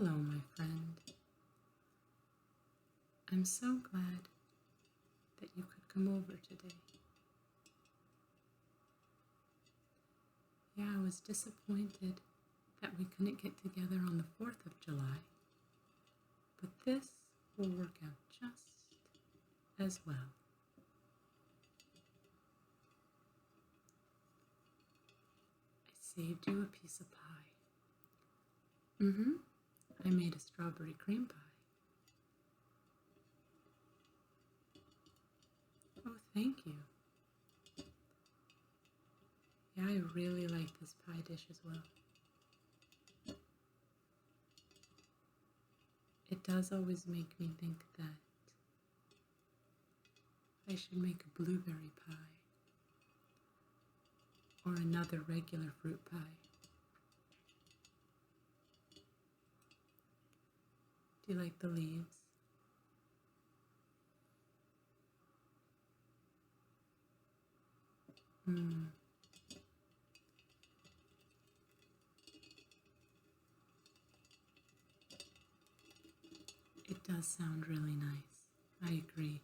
Hello, my friend. I'm so glad that you could come over today. Yeah, I was disappointed that we couldn't get together on the 4th of July, but this will work out just as well. I saved you a piece of pie. I made a strawberry cream pie. Oh, thank you. Yeah, I really like this pie dish as well. It does always make me think that I should make a blueberry pie or another regular fruit pie. Do you like the leaves? It does sound really nice. I agree.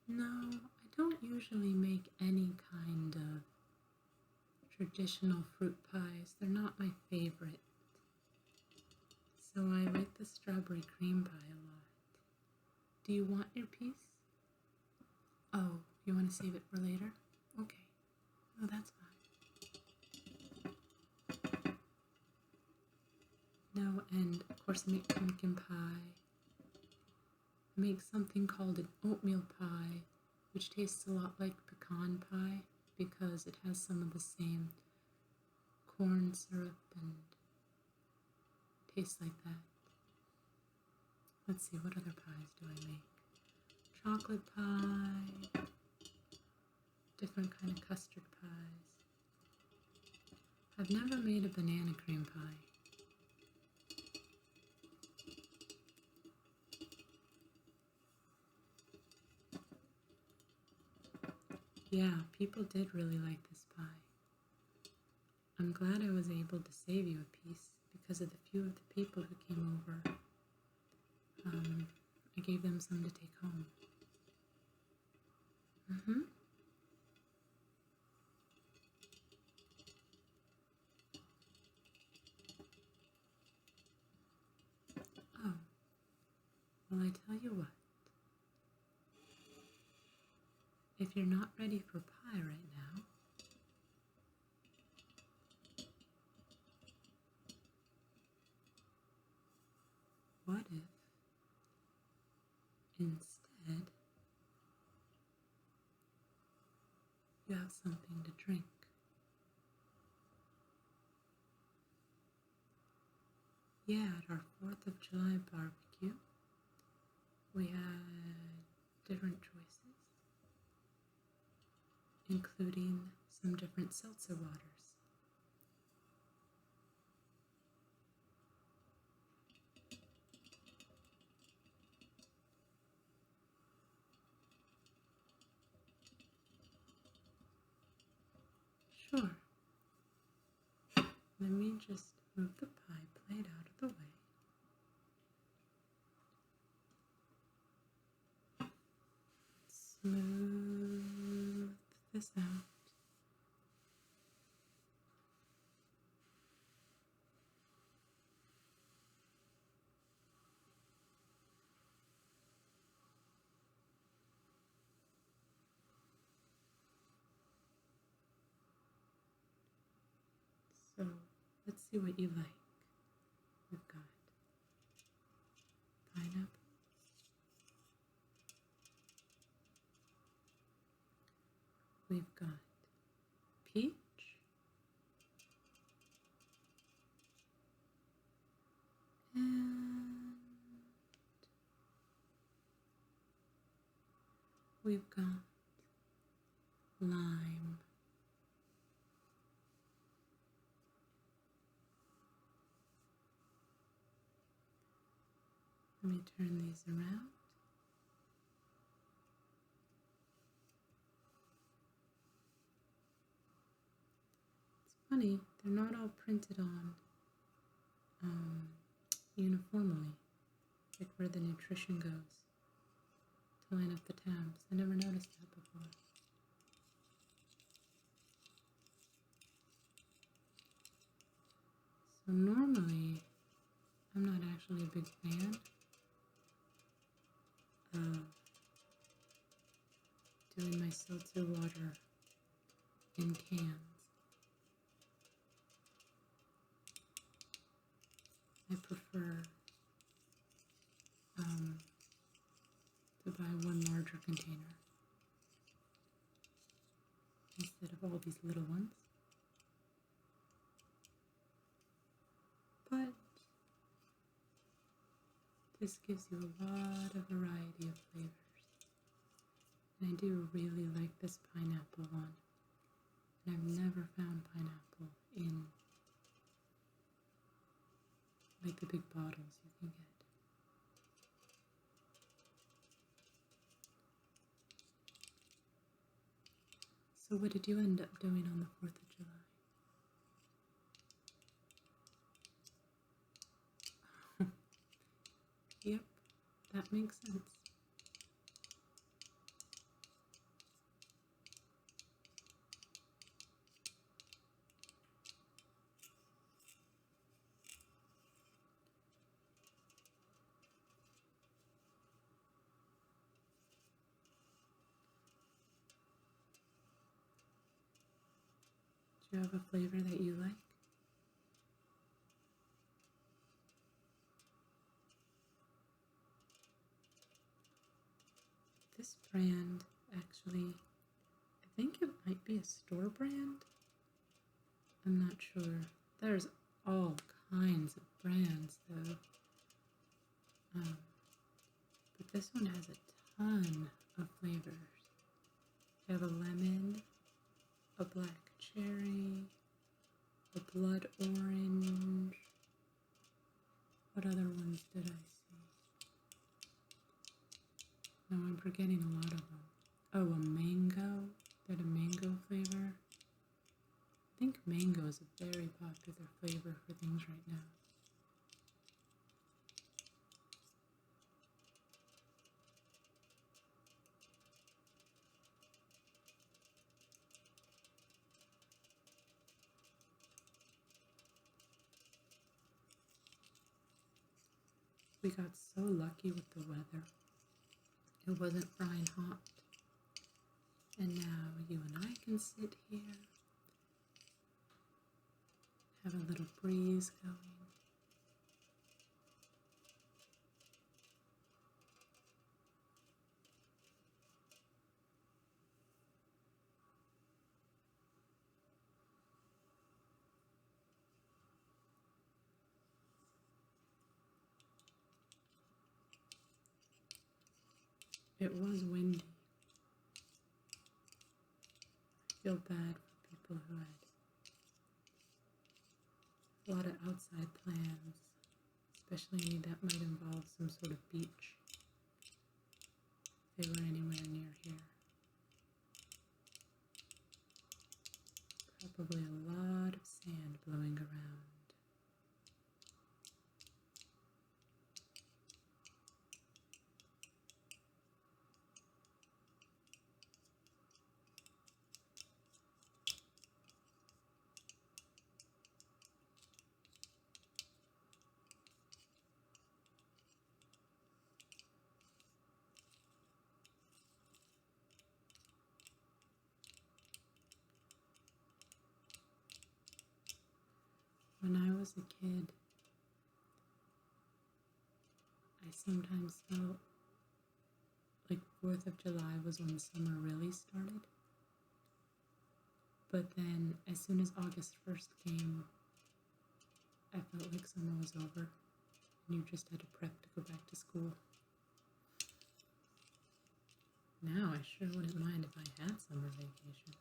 No, I don't usually make any kind of traditional fruit pies. They're not my favorite. So I like the strawberry cream pie a lot. Do you want your piece? Oh, you want to save it for later? Okay. Oh, that's fine. No, and of course I make pumpkin pie. I make something called an oatmeal pie, which tastes a lot like pecan pie because it has some of the same corn syrup and tastes like that. Let's see, what other pies do I make? Chocolate pie, different kind of custard pies. I've never made a banana cream pie. Yeah, people did really like this pie. I'm glad I was able to save you a piece because of the few of the people who came over. I gave them some to take home. Oh, well, I tell you what. If you're not ready for pie right now, what if instead you have something to drink? Yeah, at our 4th of July barbecue, we had different choices, including some different seltzer waters. Sure. Let me just move the pie plate out of the way. Smooth this out. So let's see what you like. We've got pineapple, we've got peach, and we've got lime. Let me turn these around. It's funny, they're not all printed on uniformly, like where the nutrition goes to line up the tabs. I never noticed that before. So normally, I'm not actually a big fan of doing my seltzer water in cans. I prefer to buy one larger container instead of all these little ones. But this gives you a lot of variety of flavors. And I do really like this pineapple one. And I've never found pineapple in like the big bottles you can get. So what did you end up doing on the 4th of July? Yep, that makes sense. Do you have a flavor that you like? This brand, actually, I think it might be a store brand. I'm not sure. There's all kinds of brands though. But this one has a ton of flavors. They have a lemon, a black cherry, a blood orange. What other ones did I see? No, I'm forgetting a lot of them. Oh, a mango. They had a mango flavor. I think mango is a very popular flavor for things right now. We got so lucky with the weather. It wasn't frying hot. And now you and I can sit here, have a little breeze going. It was windy. I feel bad for people who had a lot of outside plans, especially any that might involve some sort of beach, if they were anywhere near here. Probably a lot of sand blowing around. When I was a kid, I sometimes felt like 4th of July was when summer really started. But then as soon as August 1st came, I felt like summer was over and you just had to prep to go back to school. Now I sure wouldn't mind if I had summer vacation.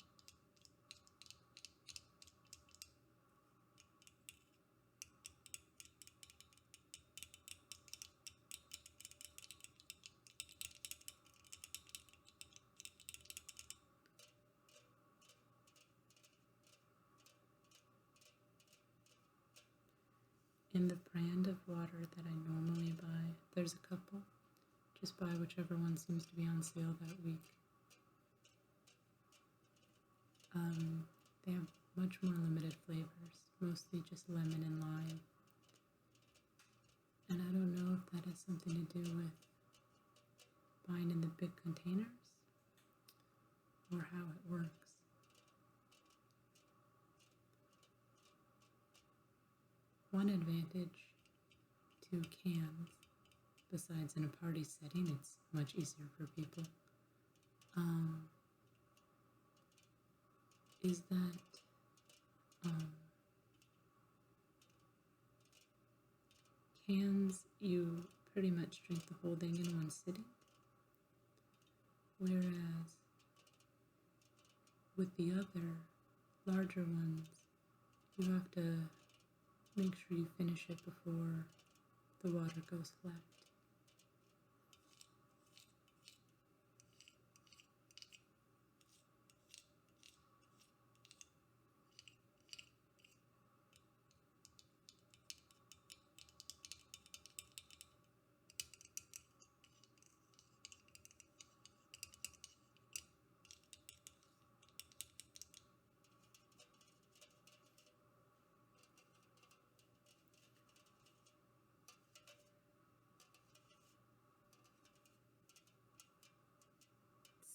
in the brand of water that I normally buy. There's a couple. Just buy whichever one seems to be on sale that week. They have much more limited flavors, mostly just lemon and lime. And I don't know if that has something to do with buying in the big containers or how it works. One advantage to cans, besides in a party setting, it's much easier for people, is that cans, you pretty much drink the whole thing in one sitting, whereas with the other larger ones, you have to make sure you finish it before the water goes flat.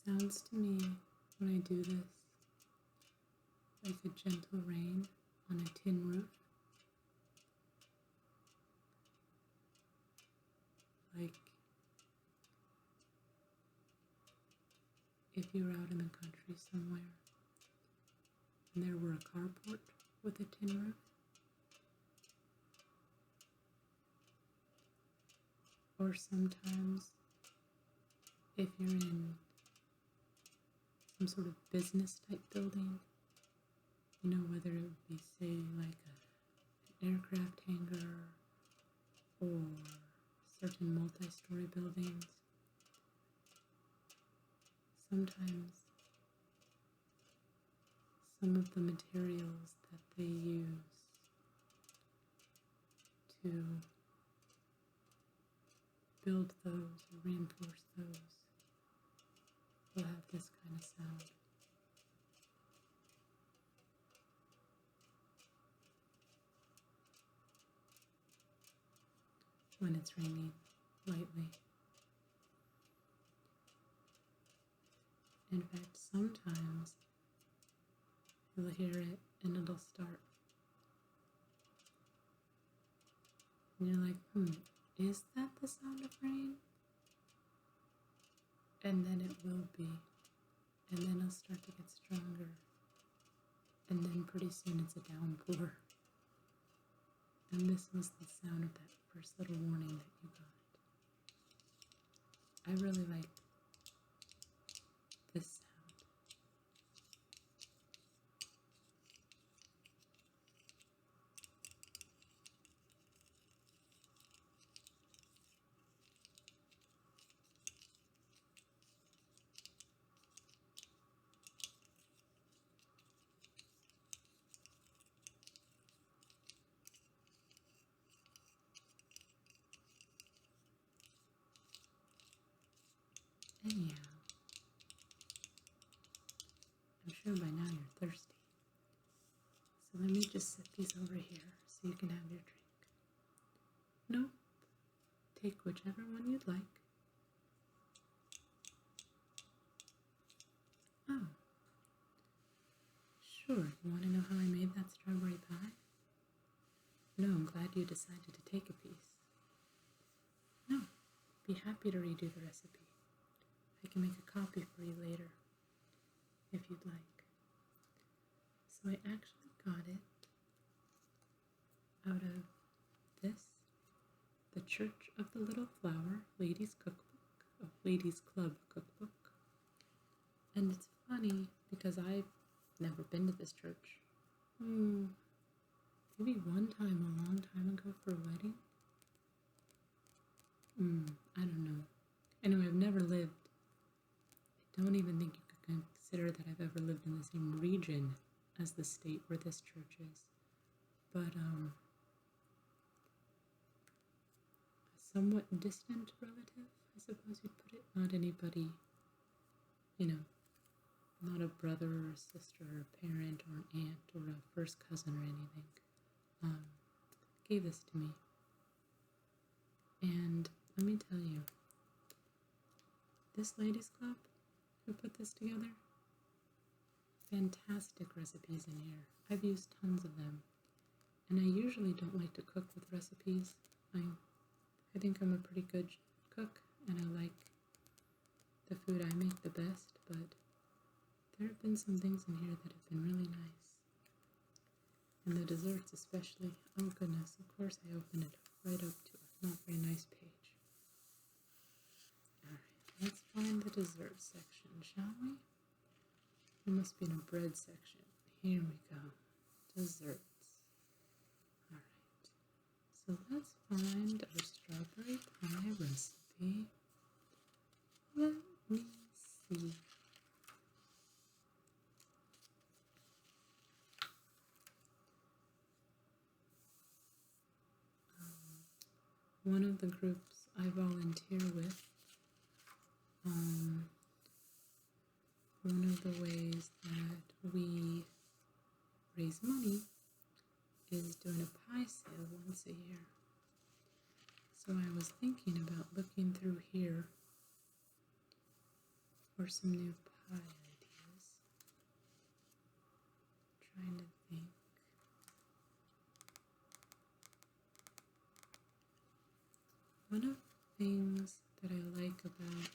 Sounds to me, when I do this, like a gentle rain on a tin roof. Like if you were out in the country somewhere and there were a carport with a tin roof. Or sometimes if you're in some sort of business type building, you know, whether it would be, say, like an aircraft hangar or certain multi-story buildings, sometimes some of the materials that they use to build those or reinforce those will have this kind of sound. When it's raining lightly. In fact, sometimes you'll hear it and it'll start. And you're like, is that the sound of rain? And then it will be. And then it'll start to get stronger. And then pretty soon it's a downpour. And this was the sound of that first little warning that you got. I really like this sound. Anyhow, I'm sure by now you're thirsty. So let me just set these over here so you can have your drink. Nope. Take whichever one you'd like. Oh. Sure, you want to know how I made that strawberry pie? No, I'm glad you decided to take a piece. No, be happy to redo the recipe. I can make a copy for you later, if you'd like. So I actually got it out of this, the Church of the Little Flower Ladies Cookbook, Ladies Club Cookbook. And it's funny because I've never been to this church. Maybe one time a long time ago for a wedding. I don't know. Anyway, I've never lived. I don't even think you could consider that I've ever lived in the same region as the state where this church is. But somewhat distant relative, I suppose you'd put it. Not anybody, you know, not a brother or a sister or a parent or an aunt or a first cousin or anything, gave this to me. And let me tell you, this ladies club who put this together, fantastic recipes in here. I've used tons of them. And I usually don't like to cook with recipes. I think I'm a pretty good cook, and I like the food I make the best, but there have been some things in here that have been really nice. And the desserts especially. Oh goodness, of course I opened it right up to a not very nice page. Alright, let's find the dessert section, shall we? There must be in a bread section. Here we go. Desserts. Alright, so let's find our strawberry pie recipe. Let me see. One of the groups I volunteer with, one of the ways that we raise money is doing a pie sale once a year. So I was thinking about looking through here for some new pie ideas. Trying to think. One of the things that I like about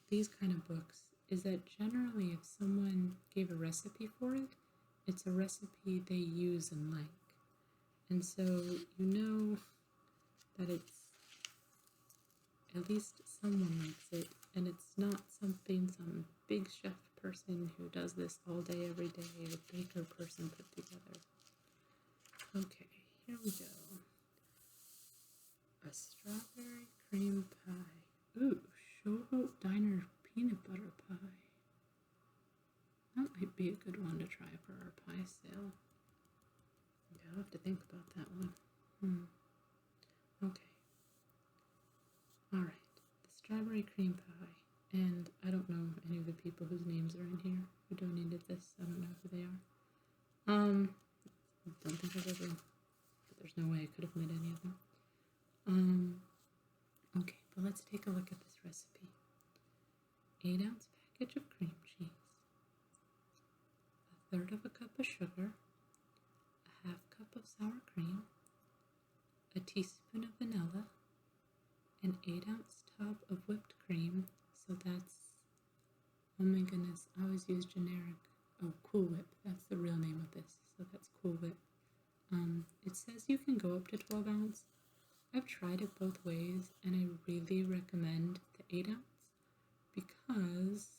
these kind of books is that generally if someone gave a recipe for it, it's a recipe they use and like. And so you know that it's at least someone likes it, and it's not something some big chef person who does this all day every day, a baker person put together. Okay, here we go. A strawberry cream pie. Ooh, Showboat Diner peanut butter pie. That might be a good one to try for our pie sale. Yeah, I'll have to think about that one. Okay. Alright, the strawberry cream pie. And I don't know any of the people whose names are in here who donated this. I don't know who they are. I don't think I've ever, but there's no way I could have made any of them. Okay, but let's take a look at this recipe. 8-ounce package of cream cheese, 1/3 of a cup of sugar, a 1/2 cup of sour cream, a teaspoon of vanilla, an 8-ounce tub of whipped cream. So that's, oh my goodness, I always use generic. Oh, Cool Whip, that's the real name of this. So that's Cool Whip. It says you can go up to 12 ounce. I've tried it both ways, and I really recommend the 8-ounce because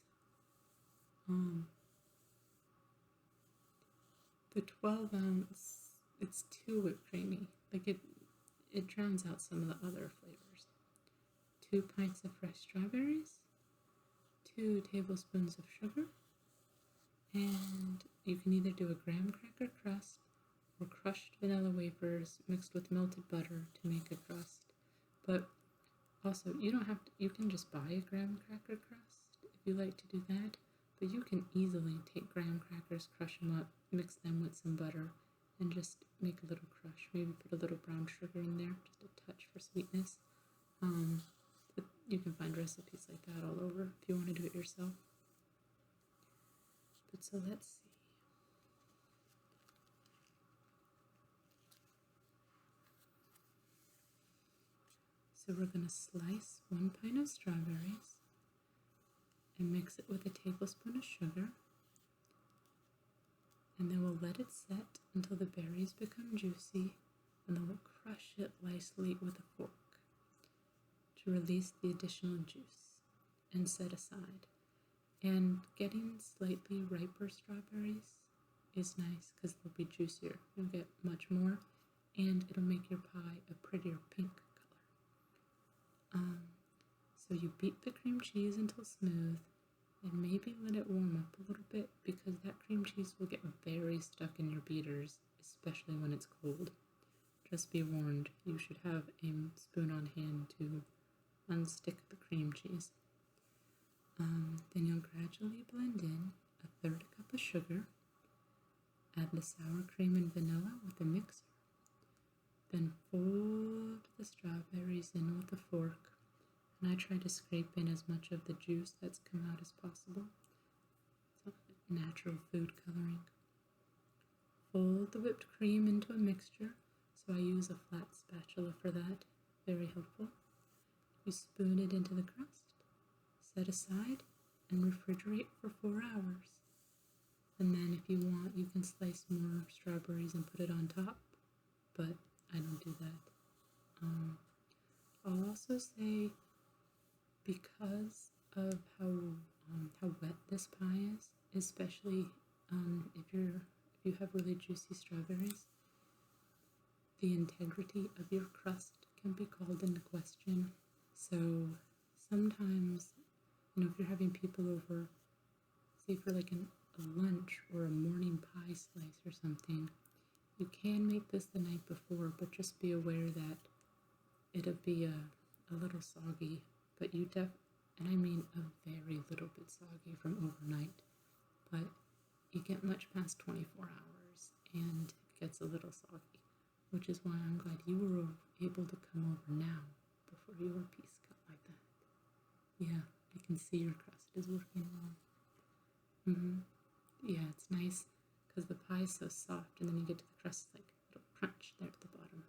the 12-ounce, it's too whipped creamy. Like it drowns out some of the other flavors. 2 pints of fresh strawberries, 2 tablespoons of sugar, and you can either do a graham cracker crust or crushed vanilla wafers mixed with melted butter to make a crust. But also, you don't have to, you can just buy a graham cracker crust if you like to do that, but you can easily take graham crackers, crush them up, mix them with some butter, and just make a little crush. Maybe put a little brown sugar in there, just a touch for sweetness. But you can find recipes like that all over if you want to do it yourself. But so let's see. So we're going to slice 1 pint of strawberries and mix it with a tablespoon of sugar. And then we'll let it set until the berries become juicy, and then we'll crush it lightly with a fork to release the additional juice and set aside. And getting slightly riper strawberries is nice because they'll be juicier. You'll get much more, and it'll make your pie a prettier pink color. So you beat the cream cheese until smooth, and maybe let it warm up a little bit because that cream cheese will get very stuck in your beaters, especially when it's cold. Just be warned, you should have a spoon on hand to unstick the cream cheese. Then you'll gradually blend in a third cup of sugar, add the sour cream and vanilla with a mixer, then fold the strawberries in with a fork, and I try to scrape in as much of the juice that's come out as possible. So natural food coloring. Fold the whipped cream into a mixture, so I use a flat spatula for that, very helpful. You spoon it into the crust, set aside, and refrigerate for 4 hours. And then if you want, you can slice more strawberries and put it on top, but I don't do that. I'll also say, because of how wet this pie is, especially if you have really juicy strawberries, the integrity of your crust can be called into question. So sometimes, if you're having people over, say for like a lunch or a morning pie slice or something, you can make this the night before, but just be aware that it'll be a little soggy, but and I mean a very little bit soggy from overnight, but you get much past 24 hours and it gets a little soggy, which is why I'm glad you were able to come over now before your piece got like that. Yeah, I can see your crust is working well. Yeah, it's nice because the pie is so soft, and then you get to the crust, like a little crunch there at the bottom.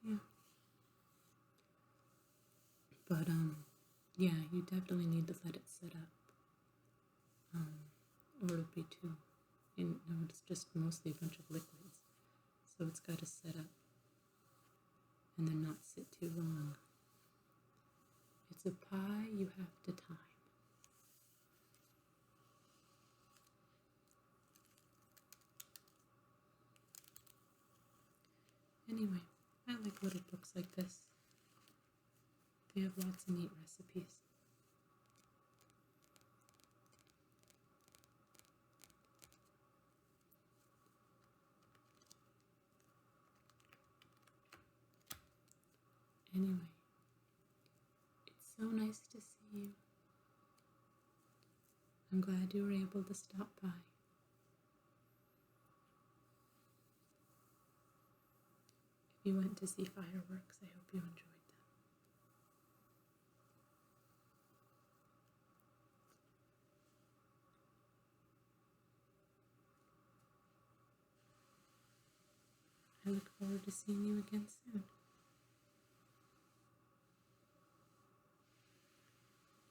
Yeah. But yeah, you definitely need to let it set up, or it'll be too. It's just mostly a bunch of liquids, so it's got to set up and then not sit too long. It's a pie you have to time. Anyway, I like little books like this. They have lots of neat recipes. Anyway, it's so nice to see you. I'm glad you were able to stop by. If you went to see fireworks, I hope you enjoyed them. I look forward to seeing you again soon.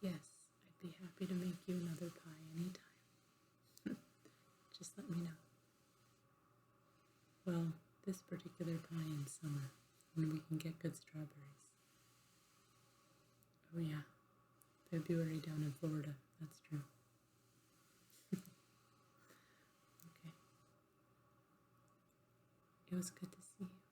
Yes, I'd be happy to make you another pie anytime. Just let me know. Well, this particular pie in summer, when we can get good strawberries. Oh yeah, February down in Florida, that's true. Okay. It was good to see you.